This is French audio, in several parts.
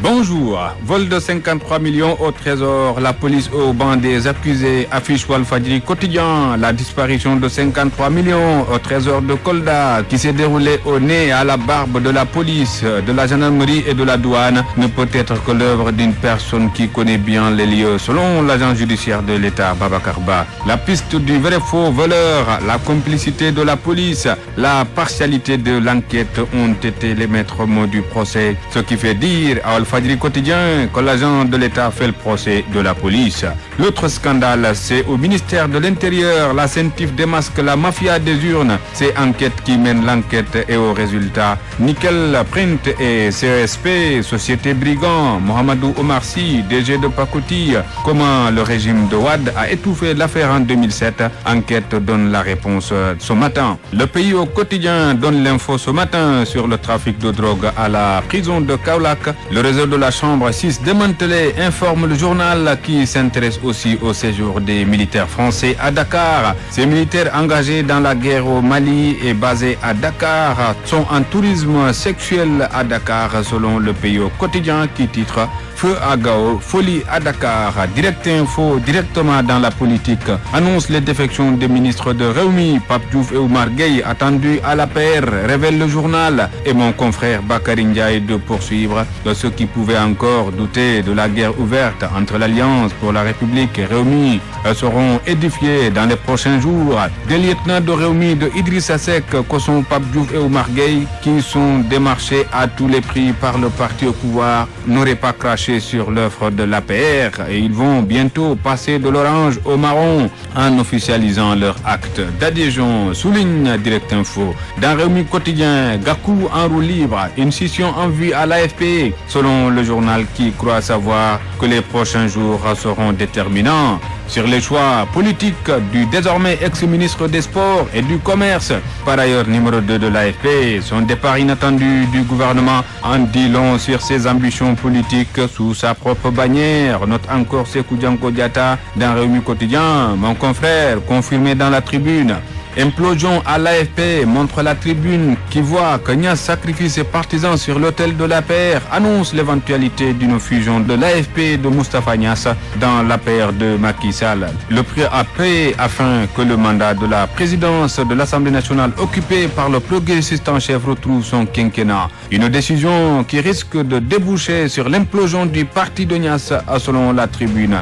Bonjour. Vol de 53 millions au trésor. La police au banc des accusés affiche Walfadjri quotidien. La disparition de 53 millions au trésor de Kolda qui s'est déroulée au nez et à la barbe de la police, de la gendarmerie et de la douane ne peut être que l'œuvre d'une personne qui connaît bien les lieux, selon l'agent judiciaire de l'État, Babacar Ba. La piste du vrai faux voleur, la complicité de la police, la partialité de l'enquête ont été les maîtres mots du procès. Ce qui fait dire à Walfadjri quotidien que l'agent de l'État fait le procès de la police. L'autre scandale, c'est au ministère de l'Intérieur, la CENTIF démasque la mafia des urnes. C'est enquête qui mène l'enquête et au résultat. Nickel Print et CESP, société brigand, Mohamedou Omar Sy, DG de Pakouti. Comment le régime de Wade a étouffé l'affaire en 2007. Enquête donne la réponse ce matin. Le pays au quotidien donne l'info ce matin sur le trafic de drogue à la prison de Kaolack. Le réseau de la chambre 6 démantelé informe le journal qui s'intéresse aussi au séjour des militaires français à Dakar. Ces militaires engagés dans la guerre au Mali et basés à Dakar sont en tourisme sexuel à Dakar selon le pays au quotidien qui titre Feu à Gao, folie à Dakar. Direct Info, directement dans la politique, annonce les défections des ministres de Rewmi, Pape Diouf et Oumar Gueye attendus à la paire, révèle le journal. Et mon confrère Bakary Ndiaye de poursuivre de ceux qui pouvaient encore douter de la guerre ouverte entre l'Alliance pour la République et Rewmi seront édifiés dans les prochains jours. Des lieutenants de Rewmi de Idrissa Seck, Kosson, Pape Diouf et Oumar Gueye, qui sont démarchés à tous les prix par le parti au pouvoir, n'auraient pas craché sur l'offre de l'APR et ils vont bientôt passer de l'orange au marron en officialisant leur acte d'adhésion, souligne Direct Info. Dans Rewmi quotidien, Gakou en roue libre, une scission en vue à l'AFP, selon le journal qui croit savoir que les prochains jours seront déterminants sur les choix politiques du désormais ex-ministre des Sports et du Commerce, par ailleurs numéro 2 de l'AFP. Son départ inattendu du gouvernement en dit long sur ses ambitions politiques sous sa propre bannière. Note encore Sékou Dianko Diatta dans Rewmi quotidien. Mon confrère, confirmé dans la tribune. Implosion à l'AFP, montre la tribune qui voit que Niasse sacrifie ses partisans sur l'autel de l'APR, annonce l'éventualité d'une fusion de l'AFP et de Moustapha Niasse dans l'APR de Macky Sall. Le prix à payer afin que le mandat de la présidence de l'Assemblée nationale occupé par le progressiste en chef retrouve son quinquennat. Une décision qui risque de déboucher sur l'implosion du parti de Niasse selon la tribune.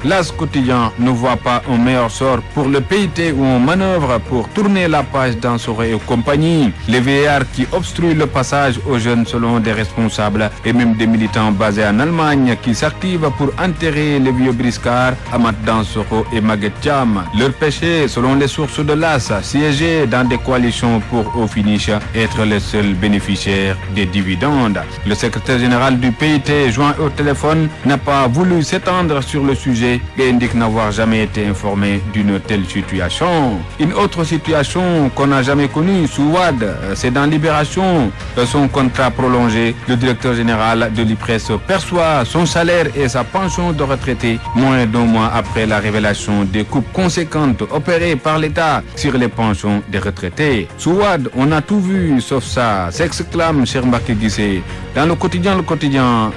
L'As quotidien ne voit pas un meilleur sort pour le PIT où on manœuvre pour tourner la page dans Soré et compagnie. Les VAR qui obstruent le passage aux jeunes selon des responsables et même des militants basés en Allemagne qui s'activent pour enterrer les vieux briscards Ahmad Dansokho et Maguette Thiam. Leur péché, selon les sources de l'As, siéger dans des coalitions pour au finish être les seuls bénéficiaires des dividendes. Le secrétaire général du PIT, joint au téléphone, n'a pas voulu s'étendre sur le sujet et indique n'avoir jamais été informé d'une telle situation. Une autre situation qu'on n'a jamais connue sous Wade, c'est dans Libération. Son contrat prolongé, le directeur général de l'IPRES perçoit son salaire et sa pension de retraité moins d'un mois après la révélation des coupes conséquentes opérées par l'État sur les pensions des retraités. Sous Wade, on a tout vu sauf ça, s'exclame Cheikh Mbacké Guissé. Dans le quotidien,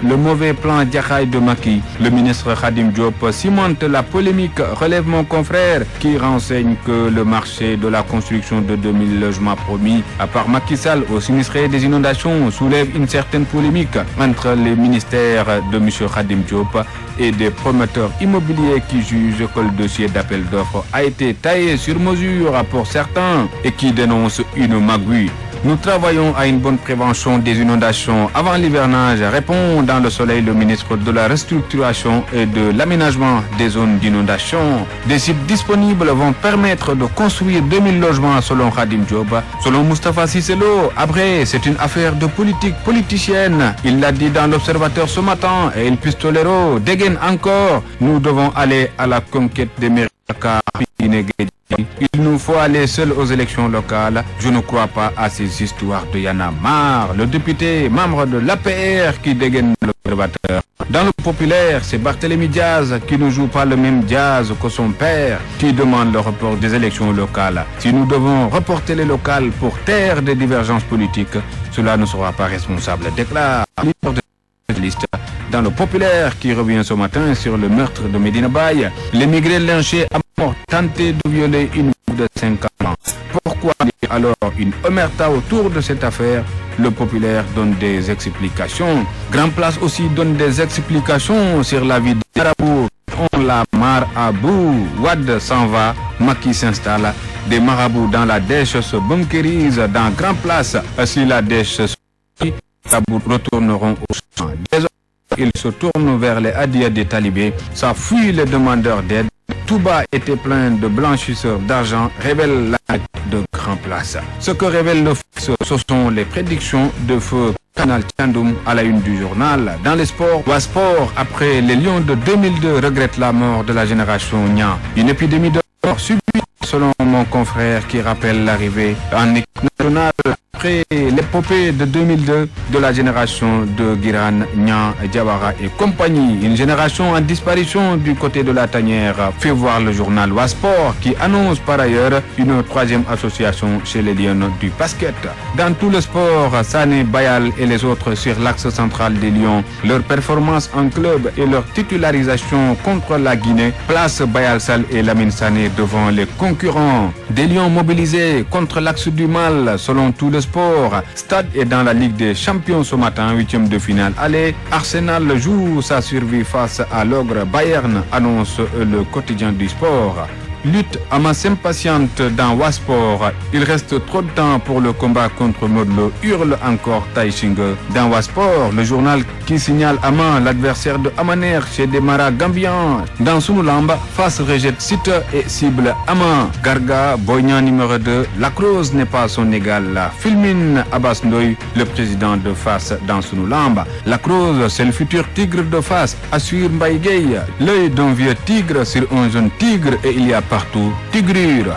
le mauvais plan Diakhaye de Macky, le ministre Khadim Diop cimente la polémique, relève mon confrère qui renseigne que le marché de la construction de 2000 logements promis par Macky Sall aux sinistrés des inondations soulève une certaine polémique entre les ministères de M. Khadim Diop et des promoteurs immobiliers qui jugent que le dossier d'appel d'offres a été taillé sur mesure pour certains et qui dénoncent une magouille. Nous travaillons à une bonne prévention des inondations avant l'hivernage, répond dans le soleil le ministre de la Restructuration et de l'Aménagement des zones d'inondation. Des sites disponibles vont permettre de construire 2000 logements selon Khadim Diop. Selon Moustapha Cissé Lo, après, c'est une affaire de politique politicienne. Il l'a dit dans l'Observateur ce matin et il pistolero dégaine encore. Nous devons aller à la conquête des mairies. Il nous faut aller seuls aux élections locales. Je ne crois pas à ces histoires de Y'en a marre. Le député, membre de l'APR qui dégaine l'Observateur. Dans le populaire, c'est Barthélémy Diaz qui ne joue pas le même jazz que son père, qui demande le report des élections locales. Si nous devons reporter les locales pour taire des divergences politiques, cela ne sera pas responsable, déclare le leader de la liste populaire qui revient ce matin sur le meurtre de Medina Baye. L'émigré lynché à mort tenté de violer une fille de 5 ans. Pourquoi alors une omerta autour de cette affaire? Le populaire donne des explications. Grand Place aussi donne des explications sur la vie des marabouts. On la marabout. Wad s'en va, Macky s'installe. Des marabouts dans la dèche se bunkérisent dans Grand Place. Si la dèche se les marabouts retourneront au champ. Désormais, ils se tournent vers les hadiyas des talibés. Ça fuit les demandeurs d'aide. Touba était plein de blanchisseurs d'argent, révèle la de Grand Place. Ce que révèle le Fils, ce sont les prédictions de feu Canal Tiandoum à la une du journal. Dans les sports, Wasport, après les Lions de 2002, regrette la mort de la génération Nia. Une épidémie de mort subie, selon mon confrère, qui rappelle l'arrivée en équipe nationale après l'épopée de 2002 de la génération de Guiran, Nia, Diawara et compagnie. Une génération en disparition du côté de la tanière, fait voir le journal Wasport qui annonce par ailleurs une 3e association chez les Lions du basket. Dans tout le sport, Sané, Bayal et les autres sur l'axe central des Lions, leur performance en club et leur titularisation contre la Guinée place Bayal Sall et Lamine Sané devant les concurrents. Des Lions mobilisés contre l'axe du mal selon tout le sport. Stade est dans la Ligue des Champions ce matin, 8e de finale. Allez, Arsenal joue sa survie face à l'ogre Bayern, annonce le quotidien du sport. Lutte à ma impatiente dans Wasport. Il reste trop de temps pour le combat contre Modlo, hurle encore Taïsingue. Dans Wasport, le journal qui signale Aman, l'adversaire de Amaner chez des Maras Gambians. Dans Sunulamba, Face rejette site et cible Aman. Garga, Boignan numéro 2, la Croze n'est pas son égal. Filmine Abbas Ndoye, le président de Face dans Sunulamba. La Croze, c'est le futur tigre de Face, assure Mbaye Gueye. L'œil d'un vieux tigre sur un jeune tigre et il y a partout tigrure.